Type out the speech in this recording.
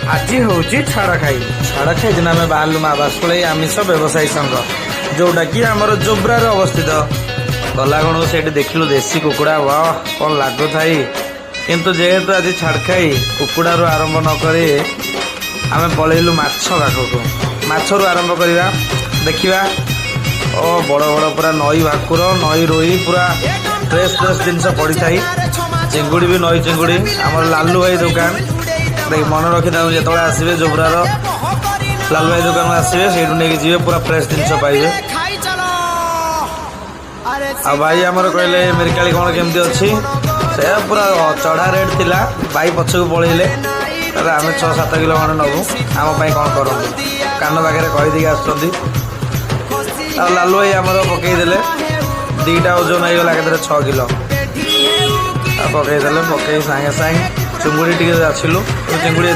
आज हूँ छाड़खाई दिन आम बाहर माँ बासुलाई आमिष व्यवसायी संघ जोटा कि आमर जोब्रार अवस्थित गला गण से देखिलु देशी कुकुड़ा वाह कौन लागू थाई किंतु जेहेतु आज छाड़खाई कुकुड़ा आरंभ नक आम पलैलु माछ पाखक माछरू आरंभ करवा देखा ओ बड़ बड़ पूरा नई भाकुर नई रोही पूरा फ्रेश फ्रेश जिनस पड़ी था चिंगुड़ी भी नई चिंगुड़ी आमर लालू भाई दुकान देख मन रखी था जो आसवे जोब्रार लालू भाई दुकान आसवे से नहीं पूरा फ्रेश जिन पाइबे आ भाई आमर कहले मेरिकाली कौन केमती अच्छी से पूरा चढ़ा रेट थिला भाई पछक पलैले आम 6-7 किलो खंडे नबू आम कौन करूँ कान पाखे कहीदे आसुँच लालू भाई आमर पकईदे दीटा ओजन हो गला के 6 किलो पकईदे पकई सागे सागे चिंगुड़ी टे आसिलु चिंगुड़ी